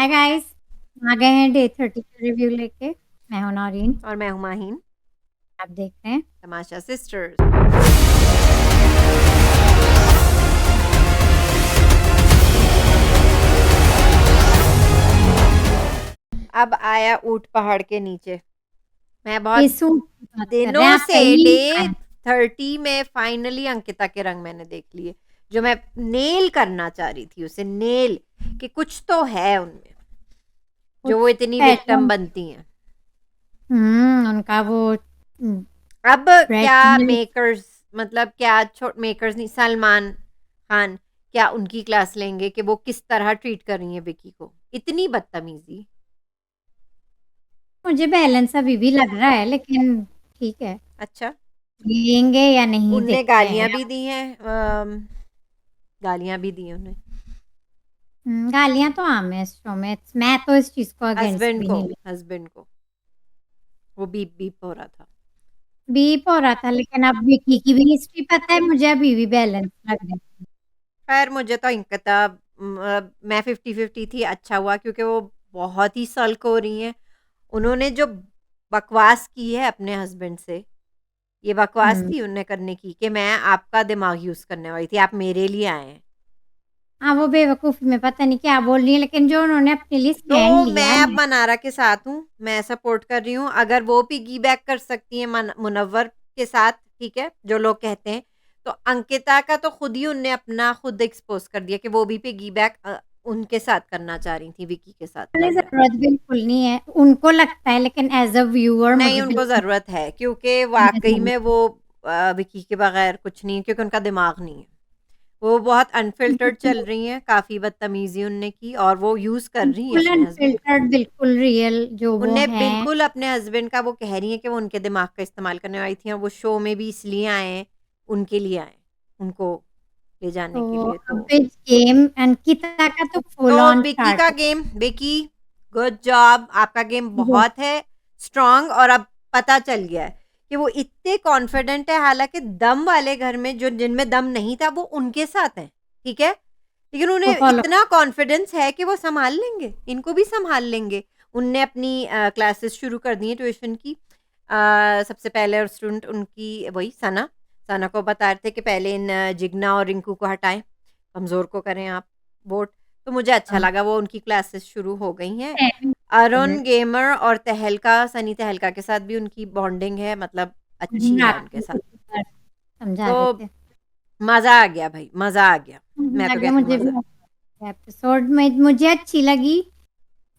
Hi guys, आ गए हैं day 30 का रिव्यू लेके। मैं हूं नौरीन। और मैं हूं माहीन। आप देख रहे हैं तमाशा सिस्टर्स। अब आया ऊंट पहाड़ के नीचे। मैं बहुत ये सूट की बात कर रहे हैं दिनों आप, से कहीं डे 30 में फाइनली अंकिता के रंग मैंने देख लिए, जो मैं नेल करना चाह रही थी उसे नेल, कि कुछ तो है उनमें जो वो कुछ इतनी विक्टिम फैशन। बनती हैं। उनका वो अब रेड क्या में मेकर्स, मतलब क्या मेकर्स नहीं, सलमान खान क्या उनकी क्लास लेंगे कि वो किस तरह ट्रीट कर रही है विकी को, इतनी बदतमीजी। मुझे बैलेंस अभी भी लग रहा है, लेकिन ठीक है, अच्छा, लेंगे या नहीं उनने देखते हैं। गालियां भी दी हैं, गालियां भी दी हैं उन्हें, गालियां तो आम है इस शो में। मैं तो इस चीज को अगेंस्ट हस्बैंड भी को नहीं ले। हस्बैंड को वो बीप बीप हो रहा था। बीप हो रहा था, लेकिन अब विकी की भी हिस्ट्री पता है मुझे, अभी भी बैलेंस लग रहा है। खैर मुझे तो अंकिता, मैं 50-50 थी। अच्छा हुआ क्योंकि वो बहुत ही सल्क हो रही हैं। उन्होंने जो बकवास की है अपने हस्बैंड से, ये बकवास हम्म थी उन्हें करने की कि मैं आपका दिमाग यूज करने वाली थी, आप मेरे लिए आए हैं। हाँ, वो बेवकूफी में पता नहीं क्या बोल रही है, लेकिन जो उन्होंने अपने लिए स्टैंड तो लिया मैं अब है। मनारा के साथ हूँ, मैं सपोर्ट कर रही हूँ। अगर वो पिगी बैक कर सकती है मुनव्वर के साथ, ठीक है, जो लोग कहते हैं, तो अंकिता का तो खुद ही उनने अपना खुद एक्सपोज कर दिया कि वो भी पिगी बैक उनके साथ करना चाह रही थी, विकी के साथ मुझे कर लिया। जरूरत बिल्कुल नहीं है, उनको लगता है, लेकिन एज अ व्यूअर नहीं, मुझे उनको बिल्कुल जरूरत है क्योंकि नहीं वाकई में जरूरत वो विकी के बगैर कुछ नहीं, क्योंकि उनका दिमाग नहीं है। वो बहुत अनफिल्टर्ड चल रही हैं, काफी बदतमीजी उनने की और वो यूज कर रही हैं बिल्कुल अपने हस्बैंड को। अनफिल्टर्ड, बिल्कुल रियल जो वो उन्हें हैं। बिल्कुल अपने हस्बैंड का, वो कह रही हैं कि वो उनके दिमाग का इस्तेमाल करने वाली थी और वो शो में भी इसलिए आए हैं, उनके लिए आए, उनको ले जाने के तो लिए। अब इस गेम अंकिता का तो फुल तो ऑन विकी का start game, Vicky good job, आपका गेम हो। बहुत है स्ट्रांग। और अब पता चल गया है कि वो इतने कॉन्फिडेंट है, हालांकि दम वाले घर में जो जिनमें दम नहीं था वो उनके साथ है, ठीक है, लेकिन को उन्हें फॉलो। इतना कॉन्फिडेंस है कि वो संभाल लेंगे, इनको भी संभाल लेंगे। उनने अपनी क्लासेस शुरू कर दी हैं ट्यूशन की। सबसे पहले स्टूडेंट उनकी वही सना, सना को बता रहे थे कि पहले इन जिग्ना और रिंकू को हटाएं, कमजोर को करें आप वोट। तो मुझे अच्छा लगा, वो उनकी क्लासेस शुरू हो गई हैं। अरुण गेमर और तहलका, सनी तहलका के साथ भी उनकी बॉन्डिंग है, मतलब अच्छी है उनके साथ। समझा तो रहे थे। मजा आ गया भाई, मजा आ गया। मैं तो लगे कहती हूँ मुझे मजा। भी एपिसोड में मुझे अच्छी लगी।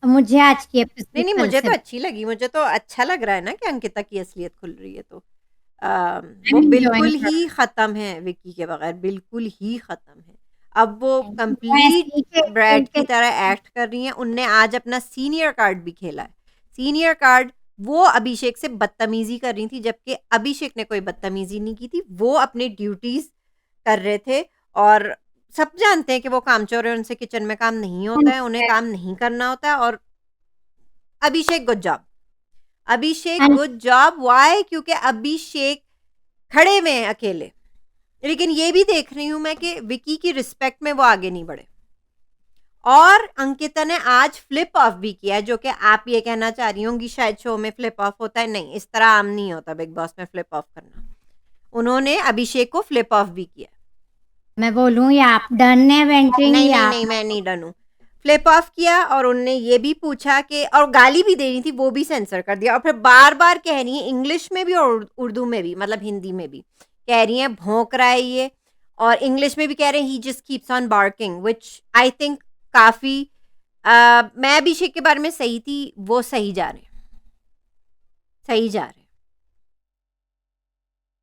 मुझे आज की नहीं एपिसोड नहीं, कल मुझे से तो अच्छी लगी, मुझे तो अच्छा लग रहा है ना कि अंकिता की असलियत खुल रही है। तो आई वो एम बिल्कुल एंजॉयिंग ही खत्म है विकी के बगैर, बिल्कुल ही खत्म है। अब वो ऐसे कंप्लीट ही खेल खेल ब्रैड के। की तरह एक्ट कर रही हैं। उनने आज अपना सीनियर कार्ड भी खेला है। सीनियर कार्ड, वो अभिषेक से बदतमीजी कर रही थी, जबकि अभिषेक ने कोई बदतमीजी नहीं की थी, वो अपनी ड्यूटीज कर रहे थे। और सब जानते हैं कि वो कामचोर है, उनसे किचन में काम नहीं होता है, उन्हें काम नहीं करना होता है। और अभिषेक गुड जॉब, अभिषेक गुड जॉब। वाई? क्योंकि अभिषेक खड़े हुए हैं अकेले। लेकिन ये भी देख रही हूं मैं कि विकी की रिस्पेक्ट में वो आगे नहीं बढ़े। और अंकिता ने आज फ्लिप ऑफ भी किया है, जो कि आप ये कहना चाह रही होंगी शायद शो में फ्लिप ऑफ होता है। नहीं, इस तरह आम नहीं होता बिग बॉस में फ्लिप ऑफ करना। उन्होंने अभिषेक को फ्लिप ऑफ भी किया। मैं बोलूं या आप डन है वेंटिंग नहीं या नहीं आप। नहीं, मैं नहीं डन हूं। फ्लिप ऑफ किया और उनने ये भी पूछा कि, और गाली भी दे रही थी, वो भी सेंसर कर दिया। और फिर बार बार कह रही है, इंग्लिश में भी और उर्दू में भी, मतलब हिंदी में भी कह रही है भौंक रहा है ये। और इंग्लिश में भी कह रहे हैं he just keeps on barking, which I think काफी, मैं अभिषेक के बारे में सही थी, वो सही जा रहे हैं, सही जा रहे हैं।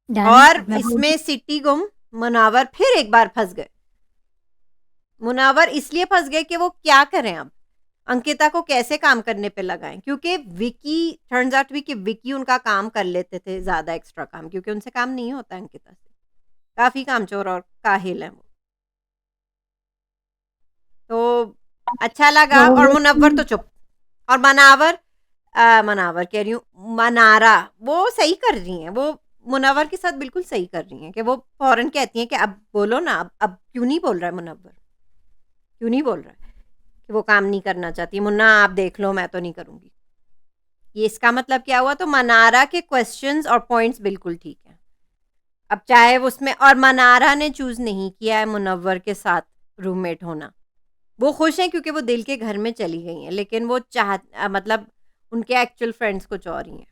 डन। और अब मैं बोलूं इसमें सिटी गुम मुनावर फिर एक बार फंस गए। मुनावर इसलिए फंस गए कि वो क्या करें अब, अंकिता को कैसे काम करने पे लगाएं, क्योंकि विकी, टर्न्स आउट भी कि विकी उनका काम कर लेते थे ज्यादा एक्स्ट्रा काम, क्योंकि उनसे काम नहीं होता अंकिता से, काफी कामचोर और काहिल है वो। तो अच्छा लगा। और मुनव्वर तो चुप। और मनावर, मनावर कह रही हूँ, मनारा, वो सही कर रही हैं। वो मुनव्वर के साथ बिल्कुल सही कर रही हैं कि वो फौरन कहती हैं कि अब बोलो ना, अब क्यों नहीं बोल रहा है मुनव्वर, क्यों नहीं बोल रहा है, कि वो काम नहीं करना चाहती, मुन्ना आप देख लो मैं तो नहीं करूँगी। ये इसका मतलब क्या हुआ? तो मनारा के क्वेश्चंस और पॉइंट्स बिल्कुल ठीक हैं। अब चाहे वो उसमें, और मनारा ने चूज़ नहीं किया है मुनव्वर के साथ रूममेट होना। वो खुश हैं क्योंकि वो दिल के घर में चली गई हैं, लेकिन वो मतलब उनके एक्चुअल फ्रेंड्स कुछ और ही हैं।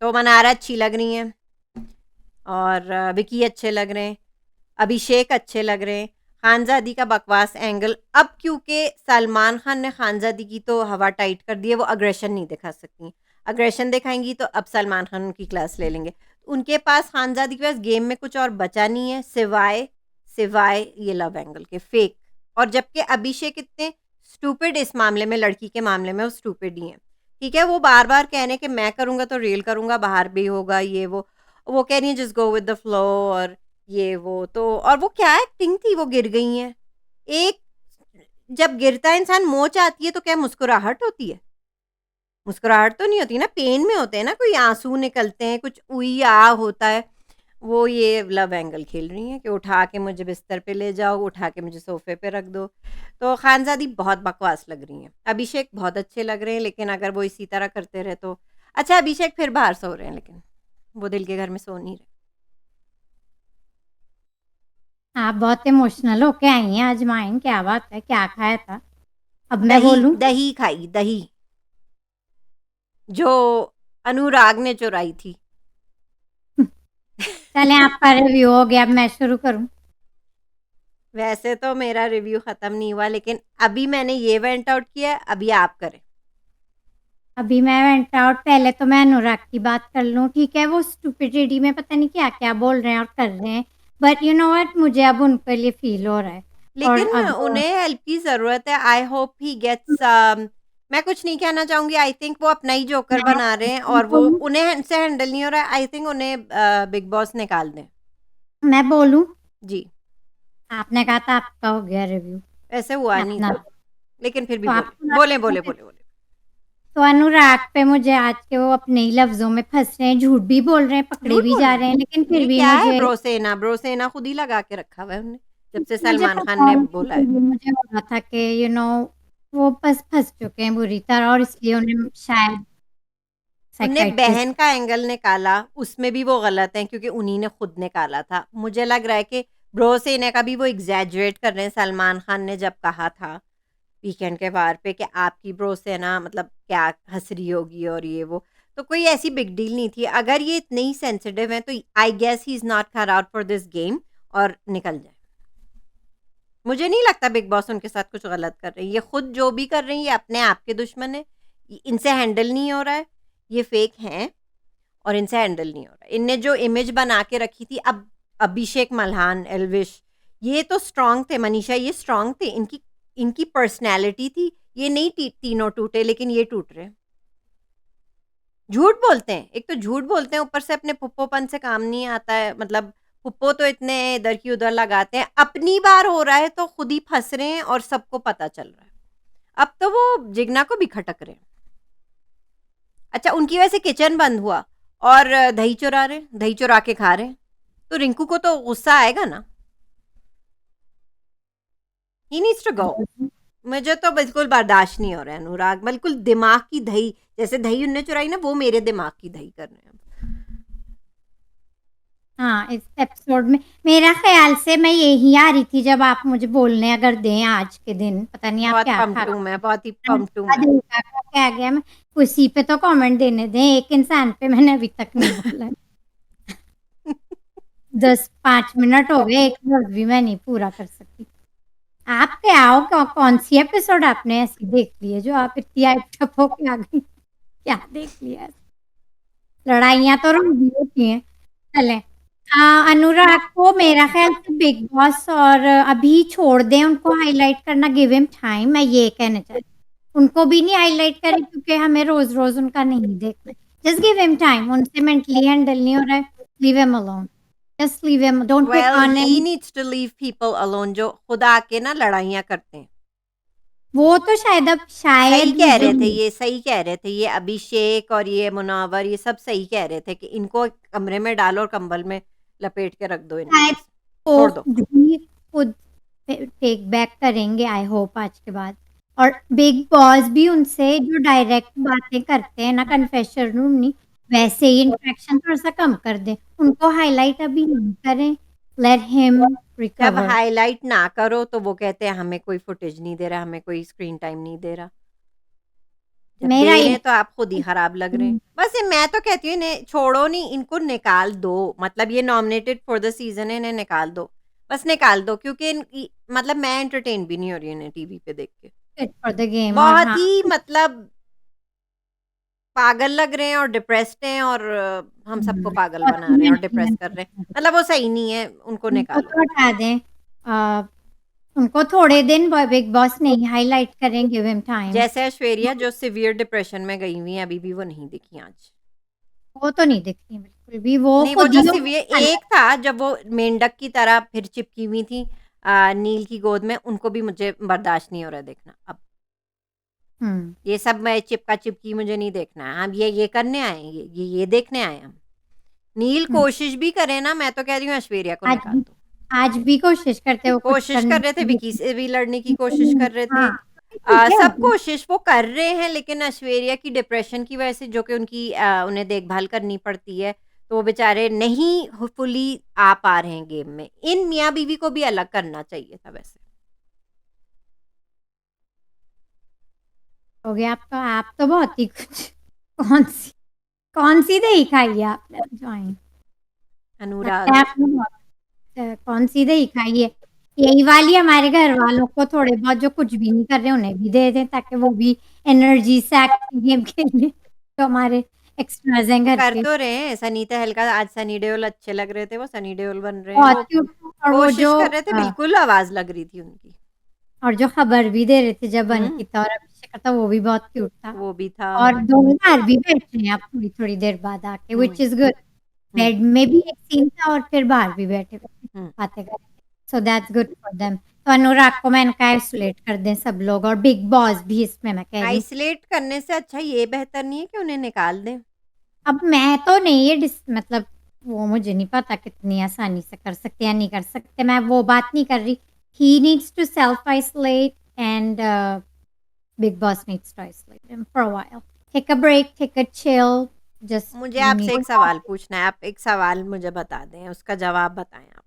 तो मनारा अच्छी लग रही हैं और विकी अच्छे लग रहे हैं, अभिषेक अच्छे लग रहे हैं। खानजादी का बकवास एंगल, अब क्योंकि सलमान खान ने खानजादी की तो हवा टाइट कर दी है, वो अग्रेशन नहीं दिखा सकती। अग्रेशन दिखाएंगी तो अब सलमान खान उनकी क्लास ले लेंगे। उनके पास, खानजादी के पास गेम में कुछ और बचा नहीं है सिवाय सिवाय ये लव एंगल के फेक। और जबकि अभिषेक इतने स्टूपिड इस मामले में, लड़की के मामले में वो स्टूपिड ही है। ठीक है, वो बार बार कहने कि मैं करूँगा तो रियल करूँगा, बाहर भी होगा ये वो कह रही है just go with the flow, और ये वो तो, और वो क्या एक्टिंग थी, वो गिर गई हैं। एक, जब गिरता है इंसान मोच आती है तो क्या मुस्कुराहट होती है? मुस्कुराहट तो नहीं होती ना, पेन में होते हैं ना, कोई आंसू निकलते हैं, कुछ उई आ होता है। वो ये लव एंगल खेल रही हैं कि उठा के मुझे बिस्तर पे ले जाओ, उठा के मुझे सोफे पे रख दो। तो खानजादी बहुत बकवास लग रही हैं। अभिषेक बहुत अच्छे लग रहे हैं, लेकिन अगर वो इसी तरह करते रहे तो अच्छा। अभिषेक फिर बाहर सो रहे हैं, लेकिन वो दिल के घर में सो नहीं रहे। आप बहुत इमोशनल होके आई हैं आज माइन, क्या बात है, क्या खाया था? अब मैं दही बोलूं? दही खाई, दही जो अनुराग ने चुराई थी। चलें, आपका रिव्यू हो गया, अब मैं शुरू करूं? वैसे तो मेरा रिव्यू खत्म नहीं हुआ, लेकिन अभी मैंने ये वेंट आउट किया, अभी आप करें। अभी मैं वेंट आउट, पहले तो मैं अनुराग की बात कर लूं, ठीक है? वो स्टूपिडिटी में पता नहीं क्या क्या बोल रहे हैं और कर रहे हैं, बट यू नो व्हाट, मुझे अब उनके लिए फील हो रहा है। और लेकिन अब उन्हें हेल्प की ज़रूरत है। आई होप ही गेट्स मैं कुछ नहीं कहना चाहूँगी। आई थिंक वो अपना ही जोकर मैं बना रहे हैं और वो बोलूं? उन्हें से हैंडल नहीं हो रहा है। आई थिंक उन्हें बिग बॉस निकाल दें। मैं बोलूं? जी, आपने कहा था आपका हो गया रिव्यू, ऐसे हुआ नहीं अपना। था, लेकिन फिर भी तो बोले आपको बोले बोले बोले बोले। तो अनुराग पे मुझे आज के वो अपने ही लफ्जों में फंस रहे हैं, झूठ भी बोल रहे हैं, पकड़े झूठ भी बोल जा रहे रहे हैं, लेकिन हैं। फिर ये भी क्या है मुझे ब्रोसेना? ब्रोसेना खुद ही लगा के रखा हुआ है उन्होंने, जब से मुझे सलमान खान पता ने नहीं, बोला फिर है। भी मुझे हो रहा था कि यू नो वो बस फंस चुके हैं बुरी तरह, और इसलिए उन्हें शायद उन्हें साइकियाट्रिस्ट। बहन का एंगल निकाला, उसमें भी वो गलत हैं क्योंकि उन्हीं ने खुद निकाला था। मुझे लग रहा है कि ब्रो सेना का भी वो एग्जैजरेट कर रहे हैं। सलमान खान ने जब कहा था वीकेंड के वार पे कि आपकी ब्रो सेना मतलब क्या हँस रही होगी और ये वो, तो कोई ऐसी बिग डील नहीं थी। अगर ये इतने ही सेंसिटिव हैं तो I guess he is not cut out for this game, और निकल जाए। मुझे नहीं लगता बिग बॉस उनके साथ कुछ गलत कर रही है। ये खुद जो भी कर रही है, ये अपने आप के दुश्मन है। इनसे हैंडल नहीं हो रहा है, ये फेक हैं और इनसे हैंडल नहीं हो रहा। इनने जो इमेज बना के रखी थी, अब अभिषेक मल्हान, एल्विश, ये तो स्ट्रांग थे। मनीषा, ये स्ट्रांग थे। इनकी इनकी पर्सनैलिटी थी। ये नहीं तीनों टूटे, लेकिन ये टूट रहे हैं। झूठ बोलते हैं, एक तो झूठ बोलते हैं, ऊपर से अपने फुप्पोपन से काम नहीं आता है। मतलब फुप्पो तो इतने इधर की उधर लगाते हैं, अपनी बार हो रहा है तो खुद ही फंस रहे हैं और सबको पता चल रहा है। अब तो वो जिग्ना को भी खटक रहे हैं। अच्छा, उनकी वजह से किचन बंद हुआ और दही चुरा रहे हैं, दही चुरा के खा रहे हैं, तो रिंकू को तो गुस्सा आएगा ना। He needs to go. मुझे तो बिल्कुल बर्दाश्त नहीं हो रहा है अनुराग, बिल्कुल दिमाग की दही, जैसे दही उनने चुराई ना, वो मेरे दिमाग की दही कर रहे हैं। हाँ, इस एपिसोड में मेरा ख्याल से मैं यही आ रही थी जब आप मुझे बोलने अगर दें आज के दिन, पता नहीं आप बहुत क्या खा पमटू मैं, बहुत ही पमटू का मैं। दिल का क्या गया, मैं उसी पे तो कमेंट देने दें। एक इंसान पे मैंने अभी तक नहीं बोला है। 5 मिनट हो गए, एक वर्ड भी मैं नहीं पूरा कर सकती। आप क्या हो, कौन सी एपिसोड आपने ऐसी देख ली है जो आप इतनी हाइप होके आ गई? क्या देख लिया है? लड़ाइयाँ तो रोज ही होती हैं। चलें, अनुराग को मेरा ख्याल से बिग बॉस और अभी छोड़ दें, उनको हाईलाइट करना, गिव हिम टाइम, मैं ये कहना चाहती हूँ। उनको भी नहीं हाईलाइट करें क्योंकि हमें रोज रोज उनका नहीं देखना है। जस्ट गिव हिम टाइम, उनसे मेंटली हैंडल नहीं हो रहा है, leave him alone, just leave him, don't pick well, on he him. Needs to leave people alone जो खुद आके ना लड़ाइयाँ करते हैं। वो तो शायद अब सही शायद कह जो रहे थे ये, सही कह रहे थे ये अभिषेक और ये मुनव्वर, ये सब सही कह रहे थे कि इनको कमरे में डालो और कंबल में लपेट के रख दो इनको, शायद बस वो छोड़ दो। भी खुद टेक बैक करेंगे आई होप आज के बाद। और बिग बॉस भी उनसे जो डायरेक्ट बातें करते हैं ना, कन्फेशन रूम नहीं, वैसे ही इंटरेक्शन थोड़ा-सा कम कर दें। उनको हाइलाइट अभी नहीं करें, लेट हिम जब रिकवर। हाइलाइट ना करो तो वो कहते हैं हमें कोई फुटेज नहीं दे रहा, हमें कोई स्क्रीन टाइम नहीं दे रहा। जब दे मेरा रहे ये हैं तो आप खुद ही खराब लग रहे हैं। बस ये मैं तो कहती हूँ इन्हें छोड़ो नहीं, इनको निकाल दो। मतलब ये नॉमिनेटेड फॉर द सीजन है, इन्हें निकाल दो। बस निकाल दो, क्योंकि मतलब मैं एंटरटेन भी नहीं हो रही हूँ इन्हें टीवी पे देख के। Fit for the game. और बहुत हाँ, ही मतलब पागल लग रहे हैं और डिप्रेस्ड हैं, और हम सबको पागल बहुत बना ही रहे हैं और डिप्रेस कर रहे हैं। मेंटली मतलब वो सही नहीं है, उनको उनको निकालो। तो हटा दें। उनको थोड़े दिन बिग बॉस नहीं हाइलाइट करें, गिव हिम टाइम। जैसे ऐश्वर्या जो सिवियर डिप्रेशन में गई हुई हैं, अभी भी वो नहीं दिखी आज। वो तो नहीं दिख रही बिल्कुल भी, वो नहीं, वो खुद जो ही लोग सिवियर एक था जब वो मेंढक की तरह फिर चिपकी हुई थी नील की गोद में, उनको भी मुझे बर्दाश्त नहीं हो रहा देखना अब। हुँ, ये सब मैं चिपका चिपकी मुझे नहीं देखना है। हम ये करने आए हैं, ये देखने आए हैं हम। नील हुँ। कोशिश भी करे ना, मैं तो कह रही हूँ ऐश्वर्या को आज निकाल भी दो। आज भी कोशिश करते हैं वो कुछ कोशिश करने कर रहे थे, की, विकी से भी लड़ने की कोशिश लेकिन कर रहे थे। हाँ, ठीक है सब अभी। कोशिश वो कर रहे हैं, लेकिन ऐश्वर्या की डिप्रेशन की वजह से, जो कि उनकी उन्हें देखभाल करनी पड़ती है, तो वो बेचारे नहीं फुली आ पा रहे हैं गेम में। इन मियाँ बीवी को भी अलग करना चाहिए था वैसे। हो गया आपका। आप तो बहुत ही कुछ कौन-सी दही खाई है आपने अजवाइन? लगता अनुराग। है आपने बहुत कौन-सी दही खाई है? यही वाली हमारे घर वालों को थोड़े बहुत जो कुछ भी नहीं कर रहे उन्हें भी दे दें, ताकि वो भी एनर्जी से एक्टिव गेम खेलें। जो हमारे एक्स्ट्राज़ हैं वो घर कर पे। तो रहे हैं, सनी तहल का आज सनी देओल अच्छे लग रहे थे, वो सनी देओल बन रहे हैं। बहुत वो क्यूट। और वो कोशिश जो कर रहे थे, बिल्कुल आवाज़ लग रही थी उनकी। और जो खबर भी दे रहे थे जब हुँ, अंकिता और अभिषेक का था, वो भी बहुत क्यूट था। वो भी था। और दोनों बाहर भी बैठे हैं अब थोड़ी-थोड़ी देर बाद आके, hmm, which is good. Hmm, bed में भी एक सीन था और फिर बाहर भी बैठे हुए थे, हुँ। बातें कर रहे थे। So that's good for them. तो अनुराग को मैंने कहा आइसोलेट कर दें सब लोग, और बिग बॉस भी इसमें मैं कह रही हूँ। आइसोलेट करने से अच्छा ये बेहतर नहीं है कि उन्हें निकाल दें? अब मैं तो नहीं ये मतलब वो मुझे नहीं पता कितनी आसानी से कर सकते हैं या नहीं कर सकते, मैं वो बात नहीं कर रही। He needs to self isolate and Big Boss needs to isolate him for a while. Take a break, take a chill. Just मुझे you आपसे need एक सवाल पूछना है, आप एक सवाल मुझे बता दें, उसका जवाब बताएँ आप।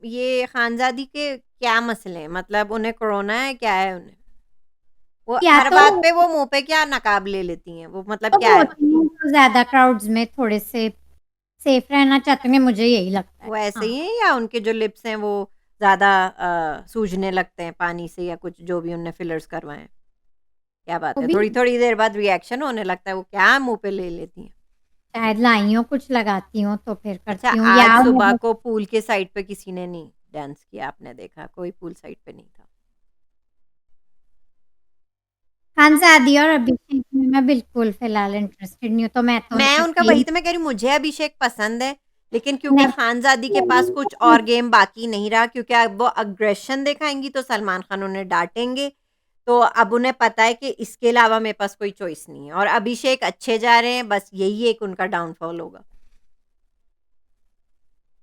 ये खानज़ादी के क्या मसले हैं? मतलब उन्हें कोरोना है, क्या है उन्हें? वो या हर बात पे वो मुँह पे क्या नकाब ले लेती हैं, वो मतलब तो क्या है? होती हैं तो ज़्यादा क्राउड्स में थोड़े से सेफ रहना चाहते हैं, मुझे यही लगता है। वो ऐसे हाँ, ही हैं, या उनके जो लिप्स हैं वो ज़्यादा सूजने लगते हैं पानी से, या कुछ जो भी उनने फिलर्स करवाए हैं? क्या बात वो है? भी थोड़ी-थोड़ी देर बाद रिएक्शन होने लगता है, वो क्या मुँह पे ले लेती हैं? शायद लाई हूँ, कुछ लगाती हूँ तो फिर अच्छा, करती हूँ, आज या सुबह उन्हें को पूल के साइड पे किसी ने नहीं डांस किया, आपने देखा? कोई पूल साइड पे नहीं था। खानज़ादी और अभिषेक में मैं बिल्कुल फ़िलहाल इंटरेस्टेड नहीं हूँ, तो मैं तो मैं उनका उनका खेल वही तो मैं कह रही हूँ, मुझे अभिषेक पसंद है, लेकिन क्योंकि खानज़ादी के पास कुछ नहीं। और गेम बाकी नहीं रहा, क्योंकि अब वो अग्रेशन दिखाएँगी तो सलमान खान उन्हें डाँटेंगे, तो अब उन्हें पता है कि इसके अलावा मेरे पास कोई चॉइस नहीं है, और अभिषेक अच्छे जा रहे हैं, बस यही एक उनका डाउनफॉल होगा।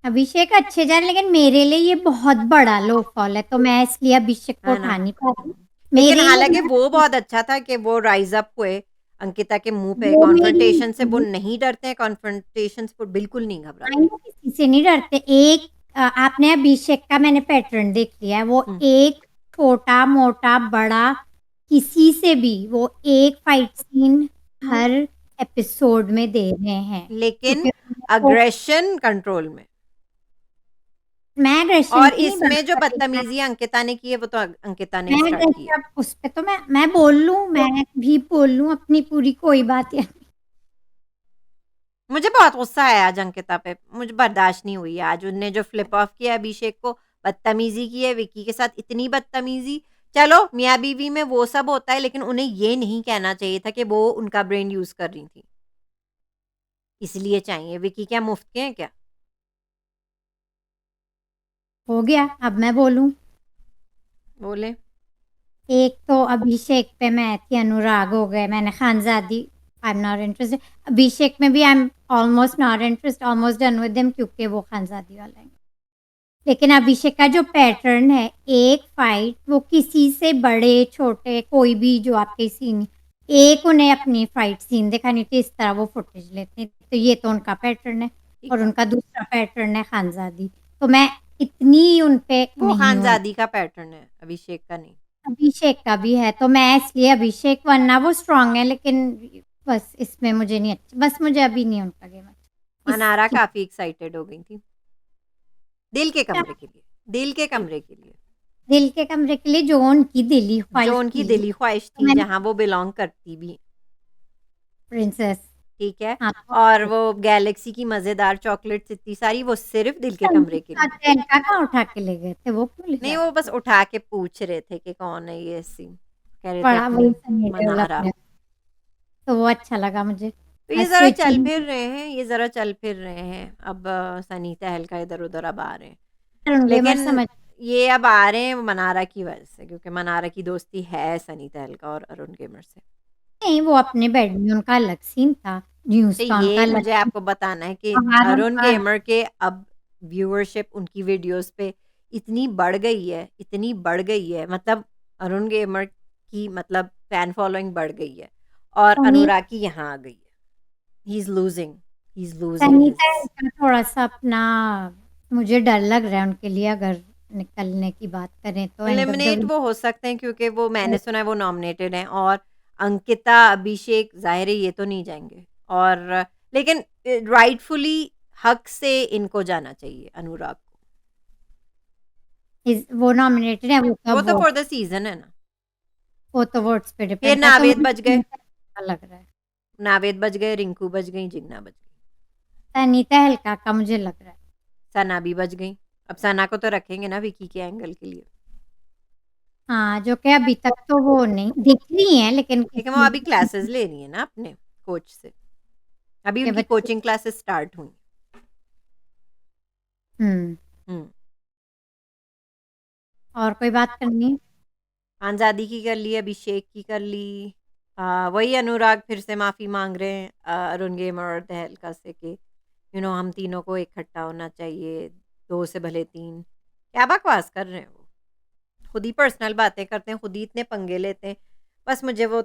अभिषेक अच्छे जा रहे हैं, लेकिन मेरे लिए ये बहुत बड़ा लो फॉल है, तो मैं इसलिए अभिषेक को है ना? उठा नहीं पा रही। लेकिन मेरे हालाँकि लिए वो बहुत अच्छा था कि वो राइज़ अप हुए, अंकिता के मुँह पे वो कॉन्फ्रंटेशन से वो मेरी नहीं डरते हैं, कॉन्फ्रंटेशन से वो बिल्कुल नहीं आई घबराते। नो किसी से नहीं डरते। एक आपने अभिषेक का मैंने पैटर्न देख लिया है, वो हुँ, एक छोटा-मोटा, बड़ा किसी से भी वो एक फाइट सीन हर एपिसोड में दे रहे हैं। लेकिन क्योंकि वो अग्रेशन कंट्रोल में। मैं अग्रेशन और की नहीं बात इसमें जो कर रही, बदतमीज़ी अंकिता ने की है, वो तो अंकिता ने मैं ही स्टार्ट की है। अग्रेशन उस पे तो मैं बोल लूँ, मैं भी बोल लूँ अपनी पूरी, कोई बात या मुझे बहुत गुस्सा आया आज अंकिता पे, मुझे बर्दाश्त नहीं हुई आज उनने जो फ्लिप ऑफ किया अभिषेक को, बदतमीज़ी की है विक्की के साथ, इतनी बदतमीज़ी। चलो मियाँ-बीवी में वो सब होता है, लेकिन उन्हें ये नहीं कहना चाहिए था कि वो उनका ब्रेन यूज़ कर रही थी। इसलिए चाहिए, विक्की क्या मुफ्त के हैं क्या? हो गया। अब मैं बोलूँ, बोलें। एक तो अभिषेक पे मैं थी, अनुराग हो गए, मैंने खानज़ादी आई एम नॉट इंटरेस्टेड। अभिषेक में भी I am almost not interested, almost done with him, क्योंकि वो खानज़ादी वाला है। लेकिन अभिषेक का जो पैटर्न है, एक फाइट वो किसी से बड़े, छोटे कोई भी जो आपके सीन एक उन्हें अपनी फाइट सीन दिखानी थी, इस तरह वो फुटेज लेते हैं। तो ये तो उनका पैटर्न है ठीक और है। उनका दूसरा पैटर्न है खानज़ादी। तो मैं इतनी उन पे वो नहीं हूँ। खानज़ादी का पैटर्न है, अभिषेक का नहीं। अभिषेक का भी है, तो मैं इसलिए अभिषेक वरना वो स्ट्रॉन्ग है, लेकिन बस इसमें मुझे नहीं अच्छा, बस मुझे अभी नहीं उनका गेम अच्छा। मनारा काफ़ी एक्साइटेड हो गई थी। दिल के कमरे के लिए, दिल के कमरे के लिए। दिल के कमरे के लिए जो उनकी दिली ख्वाहिश जो उनकी थी, दिली ख्वाहिश तो थी, मैंने जहाँ वो बिलॉन्ग करती भी, प्रिंसेस। ठीक है? हाँ, और वो गैलेक्सी की मज़ेदार चॉकलेट्स इतनी सारी, वो सिर्फ़ दिल के कमरे के लिए। इनका कहाँ उठा के ले गए थे, वो क्यों ले नहीं, जाते वो बस थे? उठा के पूछ रहे थे कि कौन है ये ऐसी? कह रहे थे बड़ा अपनी वही सनी देओल मनारा। अपने, तो वो अच्छा लगा मुझे। तो ये ज़रा चल स्विचिंग फिर रहे हैं, ये ज़रा चल फिर रहे हैं। अब सनी तहलका इधर-उधर अब आ रहे हैं। गेमर लेकिन समझ ये अब आ रहे हैं मनारा की वजह से, क्योंकि मनारा की दोस्ती है सनी तहलका और अरुण गेमर से। नहीं, वो अपने बेड में उनका अलग सीन था, तो न्यूज़ का उनका ये अलग मुझे सीन, आपको बताना है कि बाहर अरुण उनका गेमर के अब व्यूअरशिप उनकी वीडियोस पे इतनी बढ़ गई है, इतनी बढ़ गई है, मतलब अरुण गेमर की मतलब फैन फॉलोइंग बढ़ गई है और उन्हीं अनुराग की यहाँ आ गई है। He is losing Sunny his. का थोड़ा-सा अपना मुझे डर लग रहा है उनके लिए, अगर निकलने की बात करें तो end of the eliminate week. वो हो सकते हैं, क्योंकि वो मैंने सुना है वो नॉमिनेटेड हैं, और अंकिता, अभिषेक ज़ाहिर है ये तो नहीं जाएँगे, और लेकिन राइटफुली हक से इनको जाना चाहिए अनुराग को। वो नॉमिनेटेड है, वो तो वो अब तो वोट फॉर द सीज़न है ना। वो तो वोट्स पे फिर डिपेंड करता है, तो नावेद मुझे बच गए, अच्छा लग रहा है। नावेद बच गए, रिंकू बच गई, जिग्ना बच गई, सनी तहलका का मुझे लग रहा है। सना भी बच गई। अब सना को तो रखेंगे ना विकी के एंगल के लिए। हाँ, जो कि अभी तक तो वो नहीं दिख रही हैं, लेकिन लेकिन वो किसी अभी क्लासेस ले रही है ना अपने कोच से। अभी के उनकी बच्चे। कोचिंग क्लासेस स्टार्ट हुई। हुँ, हुँ। और कोई बात करनी है? आज़ादी की कर ली, अभिषेक की कर ली। वही अनुराग फिर से माफ़ी माँग रहे हैं अरुण गेमर और तहलका से कि हम तीनों को इकट्ठा होना चाहिए, 2 से भले 3। क्या बकवास कर रहे हैं वो? खुद ही पर्सनल बातें करते हैं, खुद ही इतने पंगे लेते हैं। बस मुझे वो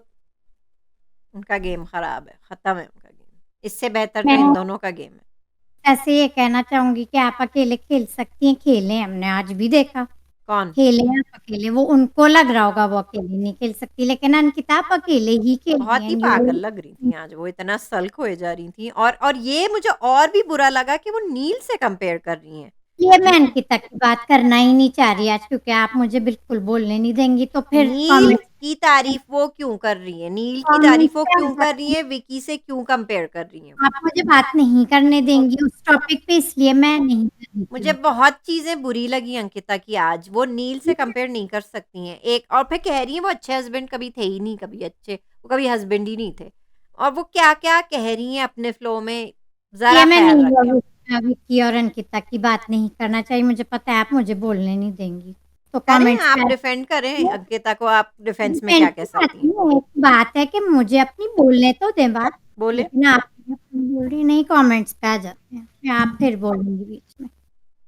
उनका गेम ख़राब है, ख़त्म है उनका गेम। इससे बेहतर तो मैं इन दोनों का गेम है। ऐसे ये कहना चाहूँगी कि आप अकेले खेल सकती हैं, खेलें, हमने आज भी देखा। कौन? खेलें आप अकेले, वो उनको लग रहा होगा वो अकेली नहीं खेल सकती, लेकिन अंकिता आप अकेले ही खेल रही बहुत हैं, ही पागल लग रही थी आज वो, इतना सल्क होए जा रही थी, और ये मुझे और भी बुरा लगा कि वो नील से कंपेयर कर रही हैं। ये मैं अंकिता की बात करना ही नहीं चाह रही आज, क्योंकि आप मुझे बिल्कुल बोलने नहीं देंगी, तो फिर नील कमेंट्स की तारीफ़ वो क्यों कर रही हैं? नील की तारीफ़ कमेंट्स वो पे आ क्यों कर रही जाती हैं। हैं? विकी से क्यों कंपेयर कर रही हैं वो? आप मुझे बात नहीं करने देंगी उस टॉपिक पे, इसलिए मैं नहीं कर रही थी मुझे बात। बहुत चीज़ें बुरी लगी अंकिता की आज, वो नील से कंपेयर नहीं कर सकती हैं। एक और फिर कह रही हैं वो अच्छे हस्बैंड कभी थे ही नहीं, कभी अच्छे, वो कभी हस्बैंड ही नहीं थे। और वो क्या-क्या कह रही हैं अपने फ्लो में, ज़रा ये मैं ख़्याल नील और रखें। विक्की और अंकिता की बात नहीं करना चाहिए, मुझे पता है आप मुझे बोलने नहीं देंगी। तो करें, कमेंट्स आप पे डिफेंड करें अंकिता को, आप डिफेंस में क्या डिपेंड कह की बात सकती हैं? नहीं है, एक बात है कि मुझे अपनी बोलने तो दें बात, बोलें। लेकिन आप अपनी बोल रही नहीं, कमेंट्स पे आ जाते हैं, फिर आप फिर बोलेंगी बीच में,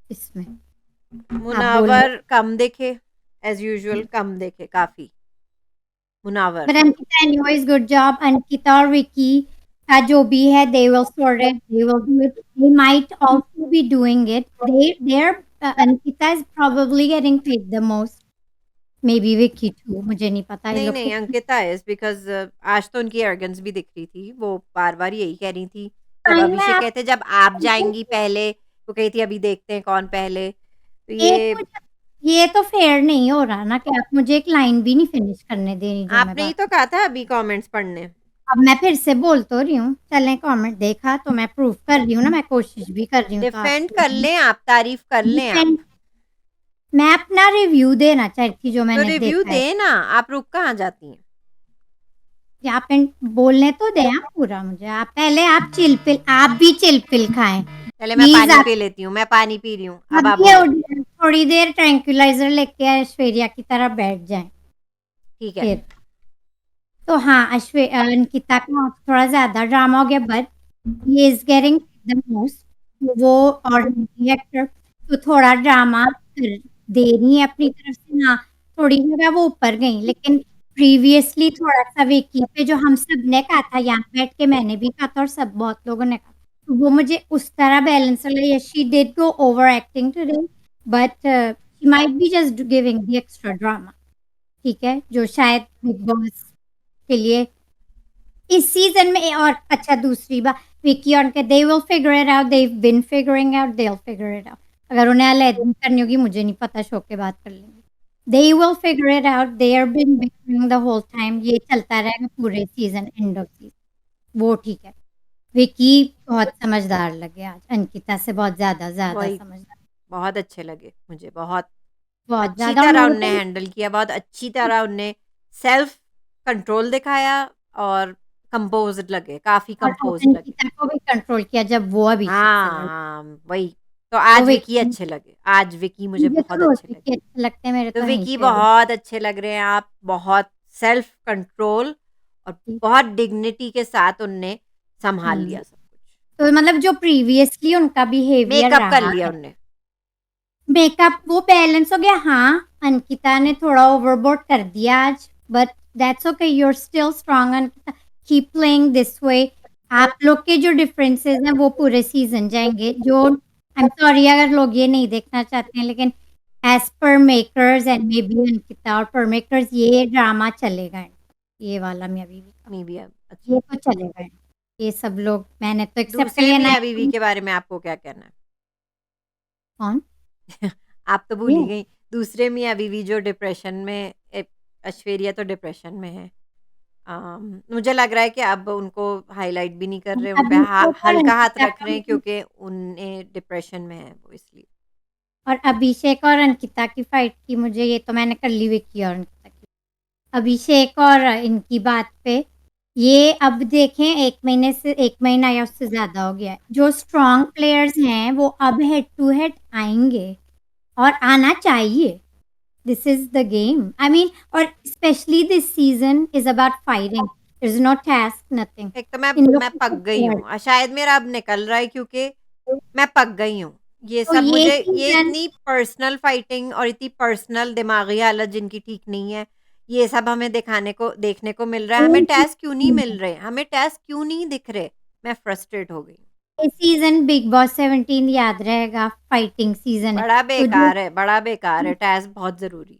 इसमें आप बोल रहे मुनावर कम दिखे, एज़ यूजुअल कम दिखे काफ़ी, Munawar. But Ankita anyways good job. Ankita और विकी का जो भी है they will sort it, they will do it, they might also be doing it, they are Ankita is probably getting paid the most, maybe Vicky too, मुझे नहीं पता ये नहीं, लोग नहीं, अंकिता इज़ बिकॉज़ आज तो उनकी एरोगेंस भी दिख रही थी। वो बार-बार यही कह रही थी, जब टाइम में अभिषेक आप कहते जब आप जाएँगी पहले, वो कही थी अभी देखते हैं कौन पहले। तो एक ये मुझे ये तो फेयर नहीं हो रहा ना कि आप मुझे एक लाइन भी नहीं फिनिश करने दे रही जो मैं आपने ही बात। तो कहा था अभी कमेंट्स पढ़ने। अब मैं फिर से बोल तो रही हूँ, चलें कमेंट देखा तो मैं प्रूफ कर रही हूँ ना, मैं कोशिश भी कर रही हूँ, तो आप डिफेंड कर लें आप, तारीफ़ कर लें आप। डिपेंड मैं अपना रिव्यू देना चाहती थी जो तो मैंने रिव्यू देखा है। दें ना, आप रुक कहाँ जाती हैं? या आप बोलने तो दें आप पूरा मुझे, आप पहले आप चिल-पिल, आप भी चिल-पिल खाएँ। पहले मैं प्लीज़ पानी आप पी लेती हूँ, मैं पानी पी रही हूँ, अब अब आप ये बोलो। थोड़ी देर ट्रैंक्विलाइज़र लेके ऐश्वर्या की तरह बैठ जाएँ ठीक है। फिर। तो हाँ, अंकिता का थोड़ा ज़्यादा ड्रामा हो गया, but he is getting the most, वो और एक्टर तो थोड़ा ड्रामा कर दे रही हैं अपनी तरफ से, हाँ, थोड़ी जगह वो ऊपर गईं, लेकिन प्रीवियसली थोड़ा-सा विकी पे जो हम सबने कहा था, यहाँ बैठ के मैंने भी कहा था और सब बहुत लोगों ने कहा, तो वो मुझे उस तरह बैलेंस वाला, yes she did go over acting today, but she might be just giving the extra drama, ठीक है? जो शायद बिग बॉस के लिए इस सीज़न में। और अच्छा, दूसरी बात, विकी और उनके, they will figure it out, they have been figuring out, they will figure it out. अगर उन्हें अलग करनी होगी, मुझे नहीं पता, शो के बाद कर लेंगे। They will figure it out, they have been bickering the whole time, ये चलता रहेगा पूरे सीज़न, एंड ऑफ सीज़न, वो ठीक है। विकी बहुत समझदार लगे आज, अंकिता से बहुत ज़्यादा वही समझदार, बहुत अच्छे लगे मुझे, बहुत बहुत अच्छी ज़्यादा। और तरह वो उनने तो हैंडल किया, बहुत अच्छी तरह उनने सेल्फ कंट्रोल दिखाया और कंपोज्ड लगे, काफ़ी और कंपोज्ड लगे। अंकिता को भी कंट्रोल किया जब वो अभिषेक से हाँ, लड़ी। हाँ, वही। तो वो आज विकी विकी, अच्छे लगे, आज विकी मुझे मुझे तो बहुत रोज़ अच्छे लगे। विकी अच्छे लगते हैं, मेरे तो तो हैं ही विकी फेवरेट। बहुत अच्छे लग रहे हैं आप, बहुत सेल्फ कंट्रोल और बहुत डिग्निटी के साथ उनने सँभाल हुँ। लिया सब कुछ। तो मतलब जो प्रीवियसली उनका बिहेवियर मेकअप कर रहा लिया है, उनने। मेकअप वो बैलेंस हो गया। हाँ, अंकिता ने थोड़ा ओवरबोर्ड कर दिया आज, but that's okay, you are still strong Ankita, keep playing this way. आप लोग के जो डिफरेंसेस हैं वो पूरे सीज़न जाएँगे। जो, आई एम सॉरी अगर लोग ये नहीं देखना चाहते हैं, लेकिन as per makers and may be Ankita और पर मेकर्स, ये ड्रामा चलेगा, ये वाला मैं अभी भी का, मी भी अब ये अच्छा। तो चलेगा। ये सब लोग, मैंने तो एक्सेप्ट कर दूसरे लिया ना। मियाँ बीवी के बारे में आपको क्या कहना है? कौन? आप तो भूल ये ही गई। दूसरे मियाँ बीवी जो डिप्रेशन में ऐश्वर्या तो डिप्रेशन में है। मुझे लग रहा है कि अब उनको हाइलाइट भी नहीं कर रहे, उन पे अभिषेक और हल्का हाथ अंकिता रख का रहे हैं मुझे, क्योंकि उन्हें डिप्रेशन में है वो, इसलिए। और अभिषेक और अंकिता की फाइट की, मुझे ये तो मैंने कर ली विकी और अंकिता की। अभिषेक और इनकी बात पे, ये अब देखें, 1 महीने से, 1 महीना या उससे ज़्यादा हो गया है। जो स्ट्रॉन्ग प्लेयर्स हैं वो अब हेड टू हेड आएँगे, और आना चाहिए। This is the game. I mean, और specially this season is about fighting. There is no task, nothing. एक तो मैं इन लोग मैं को पक हेड गई टू हेड, हूँ, शायद मेरा अब निकल रहा है क्योंकि मैं पक गई हूँ। ये तो सब ये मुझे, ये सीज़न, इतनी पर्सनल फाइटिंग और इतनी पर्सनल दिमागी हालत जिनकी ठीक नहीं है, ये सब हमें दिखाने को, देखने को मिल रहा है। हमें टास्क क्यों नहीं मिल रहे? हमें टास्क क्यों नहीं दिख रहे? मैं फ्रस्ट्रेट हो गई हूँ। ये सीज़न बिग बॉस 17 याद रहेगा, फाइटिंग सीज़न है। तो जो बड़ा बेकार है, टास्क बहुत ज़रूरी है,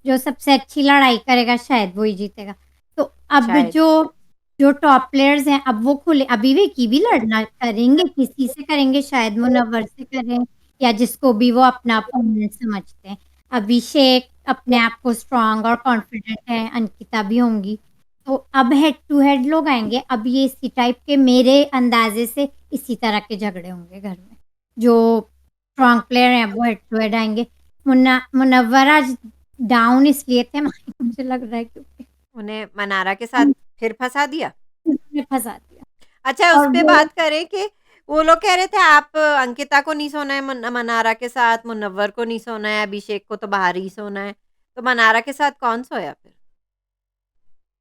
जो सबसे अच्छी लड़ाई करेगा शायद वो ही जीतेगा। तो अब शायद। जो जो टॉप प्लेयर्स हैं, अब वो खुले, अभी विकी भी लड़ना करेंगे, किसी से करेंगे, शायद मुनव्वर से करें, या जिसको भी वो अपना अपोनेंट समझते हैं। अभिषेक अपने आप को स्ट्रॉन्ग और कॉन्फिडेंट है, अंकिता भी होंगी। तो अब हेड टू हेड लोग आएँगे। अब ये इसी टाइप के, मेरे अंदाज़े से इसी तरह के झगड़े होंगे घर में। जो स्ट्रॉन्ग प्लेयर हैं वो हेड टू हेड आएँगे। मुनव्वर आज डाउन इसलिए थे मुझे लग रहा है, क्योंकि उन्हें मनारा के साथ फिर फँसा दिया। उसने फँसा दिया। अच्छा, उस और पे वो बात करें कि वो लोग कह रहे थे आप अंकिता को नहीं सोना है, मनारा के साथ, मुनव्वर को नहीं सोना है, अभिषेक को तो बाहर ही सोना है। तो मनारा के साथ कौन सोया फिर?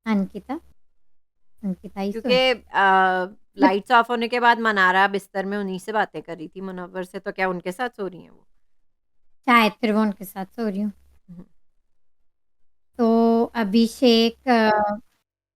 अंकिता, अंकिता ही क्योंकि सोई। लाइट्स ऑफ होने के बाद मनारा बिस्तर में उन्हीं से बातें कर रही थी, मुनव्वर से, तो क्या उनके साथ सो रही हैं वो? शायद फिर वो उनके साथ सो रही हूँ। हुँ। तो अभिषेक,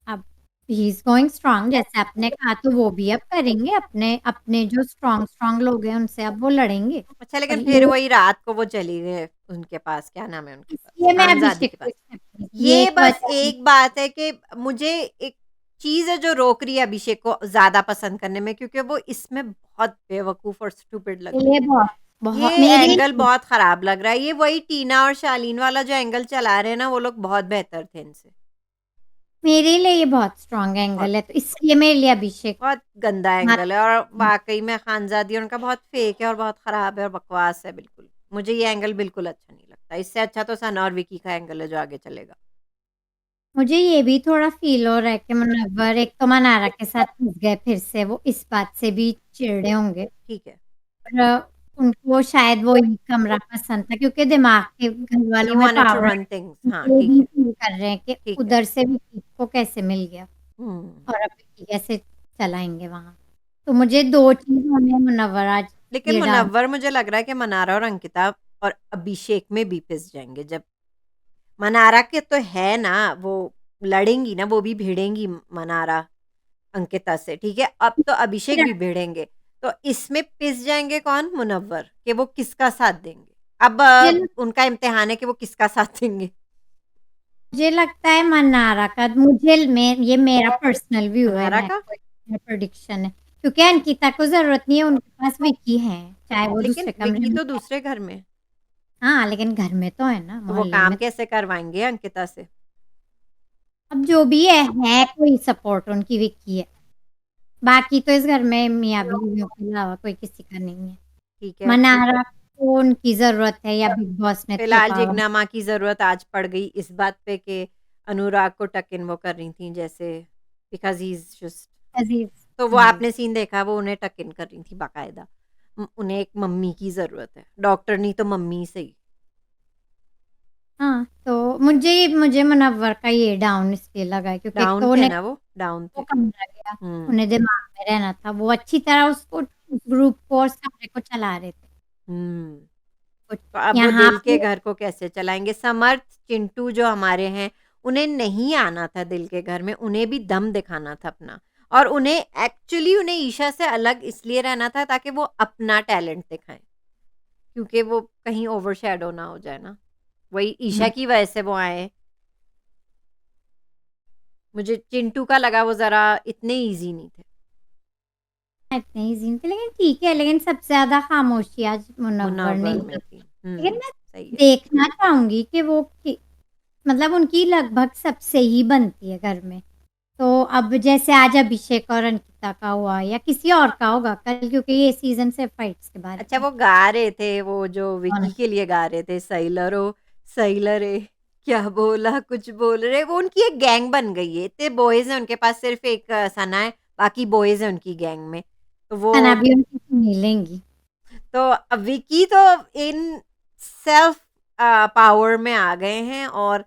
अब ही इज़ गोइंग स्ट्रॉन्ग, जैसे आपने कहा, तो वो भी अब करेंगे, अपने अपने जो स्ट्रॉन्ग स्ट्रॉन्ग लोग हैं उनसे अब वो लड़ेंगे। अच्छा, और लेकिन ये, फिर वही रात को वो चली गए उनके पास, क्या नाम है उनके पास? इसलिए मैं आमज़ादी अभिषेक के को पास। एक्सेप्ट नहीं की, ये ये एक बस वजह है। एक बात है कि मुझे एक चीज़ है जो रोक रही है अभिषेक को ज़्यादा पसंद करने में, क्योंकि वो इसमें बहुत बेवकूफ़ और स्टूपिड लग रहे ये हैं। बहुत बहुत ये मेरे एंगल लिए, बहुत खराब लग रहा है। ये वही टीना और शालीन वाला जो एंगल चला रहे हैं ना, वो लोग बहुत बेहतर थे इनसे। मेरे लिए ये बहुत स्ट्रॉन्ग बहुत एंगल है, तो इसलिए मेरे लिए अभिषेक, बहुत गंदा हाँ, एंगल है और वाक़ई में खानज़ादी उनका बहुत फ़ेक है और बहुत ख़राब है और बकवास है बिल्कुल। मुझे ये एंगल बिल्कुल अच्छा नहीं लगता। इससे अच्छा तो सना और विकी का एंगल है जो आगे चलेगा। मुझे ये भी थोड़ा फ़ील हो रहा है कि मुनव्वर एक तो मनारा के साथ फँस गए फिर से, वो इस बात से भी चिढ़े होंगे। ठीक है। और उनको शायद वो ही कमरा पसंद था, क्योंकि दिमाग के दे घरवालों में वांटेड टू पावर रन है, थिंग्स। हाँ, वो ठीक भी है, फ़ील कर रहे हैं कि ठीक है। उधर से भी को कैसे मिल गया, हुँ। और अब विक्की कैसे चलाएँगे वहाँ। तो मुझे 2 चीज़ों में मुनव्वर आज लेकिन ये डाल मुनव्वर मुझे लग रहा है कि मनारा और अंकिता और अभिषेक में भी पिस जाएंगे। जब मनारा के तो है ना, वो लड़ेंगी ना, वो भी भिड़ेंगी मनारा अंकिता से, ठीक है। अब तो अभिषेक भी भिड़ेंगे, तो इसमें पिस जाएंगे कौन? मुनव्वर, कि वो किसका साथ देंगे। अब मुझे उनका इम्तिहान है कि वो किसका साथ देंगे। मुझे लगता है मनारा का, ये मेरा पर्सनल व्यू है, मनारा मैं का, कोई प्रेडिक्शन है, क्योंकि अंकिता को जरूरत नहीं है, उनके पास विकी है, चाहे वो लेकिन दूसरे कमरे विक्की में तो है। दूसरे घर में, हाँ, लेकिन घर में तो है ना, तो वो मोहल्ले काम में। कैसे करवाएंगे अंकिता से? अब जो भी है कोई सपोर्ट उनकी विकी है। बाकी तो इस घर में मियाँ बीवियों के अलावा कोई किसी का नहीं है। ठीक है। मनारा को उनकी जरूरत है, या बिग बॉस ने फिलहाल थोपा हुआ। जिगना माँ की ज़रूरत आज पड़ गई इस बात पे कि अनुराग को टक इन वो कर रही थी, जैसे बिकॉज़ ही इज़ जस्ट, अजीज। तो वो जी। आपने सीन देखा, वो उन्हें टक इन कर रही थी बाकायदा। उन्हें एक मम्मी की ज़रूरत है, डॉक्टर नहीं तो मम्मी सही। हाँ, तो मुझे मुनव्वर का ये डाउन इसलिए लगा है, क्योंकि एक डाउन तो थे उन्हें ना, वो डाउन वो थे। कमरा गया, हुँ, उन्हें दिमाग में रहना था, वो अच्छी तरह उसको उस ग्रुप को और सारे को चला रहे थे। हुँ। कुछ तो अब वो यहाँ दिल के पे घर को कैसे चलाएँगे? समर्थ, चिंटू जो हमारे हैं, उन्हें नहीं आना था दिल के घर में, उन्हें भी दम दिखाना था अपना। और उन्हें एक्चुअली उन्हें ईशा से अलग इसलिए रहना था ताकि वो अपना टैलेंट दिखाएँ, क्योंकि वो कहीं ओवरशैडो ना हो जाए ना। वही ईशा की वजह से वो आए। मुझे चिंटू का लगा वो ज़रा इतने ईज़ी नहीं थे। इतने ही सीन थे, लेकिन ठीक है, लेकिन सबसे ज़्यादा खामोशी आज मुनव्वर ने मुनव्वर ही में थी। रखी। लेकिन मैं सही है। देखना चाहूँगी कि मतलब उनकी लगभग सबसे ही बनती है घर में। तो अब जैसे आज अभिषेक और अंकिता का हुआ, या किसी और का होगा कल, क्योंकि ये सीज़न सिर्फ फाइट्स के बारे अच्छा, में वो गा रहे थे, वो जो है। विकी के लिए गा रहे थे, सैलरो सैलरे, क्या बोला कुछ बोल रहे, वो उनकी एक गैंग बन गई है। इतने बॉयज़ हैं उनके पास, सिर्फ एक सना है, बाकी बॉयज़ हैं उनकी गैंग में। तो वो, सना भी उनकी सुनी लेंगी। तो अब विकी तो इन सेल्फ पावर में आ गए हैं, और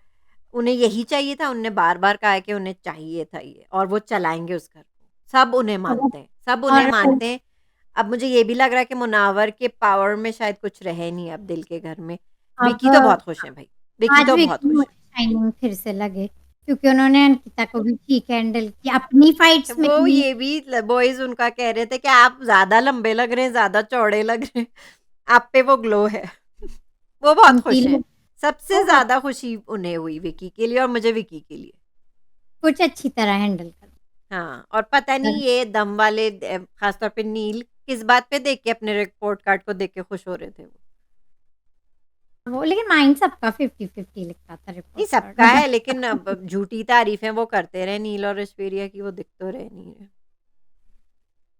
उन्हें यही चाहिए था। उन्होंने बार-बार कहा है कि उन्हें चाहिए था ये, और वो चलाएँगे उस घर को। सब उन्हें अब मानते हैं, सब उन्हें और मानते हैं। अब मुझे ये भी लग रहा है कि मुनावर के पावर में शायद कुछ रहे नहीं अब दिल के घर में। अब विकी तो बहुत खुश हैं भाई, विकी आज तो बहुत विकी खुश मुझे हैं। शाइनिंग फिर से लगे, क्योंकि उन्होंने अंकिता को भी ठीक हैंडल किया अपनी फाइट्स में वो भी। ये भी बॉयज़ उनका कह रहे थे कि आप ज़्यादा लंबे लग रहे हैं, ज़्यादा चौड़े लग रहे हैं, आप पे वो ग्लो है। वो बहुत उनकी खुश हैं। लोग सबसे बहुत ज़्यादा खुशी उन्हें हुई विकी के लिए, और मुझे विकी के लिए। कुछ अच्छी तरह हैंडल कर। हाँ, और पता नहीं ये दम वाले ख़ास तौर पे नील किस बात पे देख के, अपने रिपोर्ट कार्ड को देख के खुश हो रहे थे वो। वो लेकिन माइंड सबका 50-50 लिखा था नहीं, रिपोर्ट कार्ड, सबका मतलब है, लेकिन अब झूठी तारीफ़ें वो करते रहे नील और ऐश्वर्या की, वो दिख तो रहे नहीं है।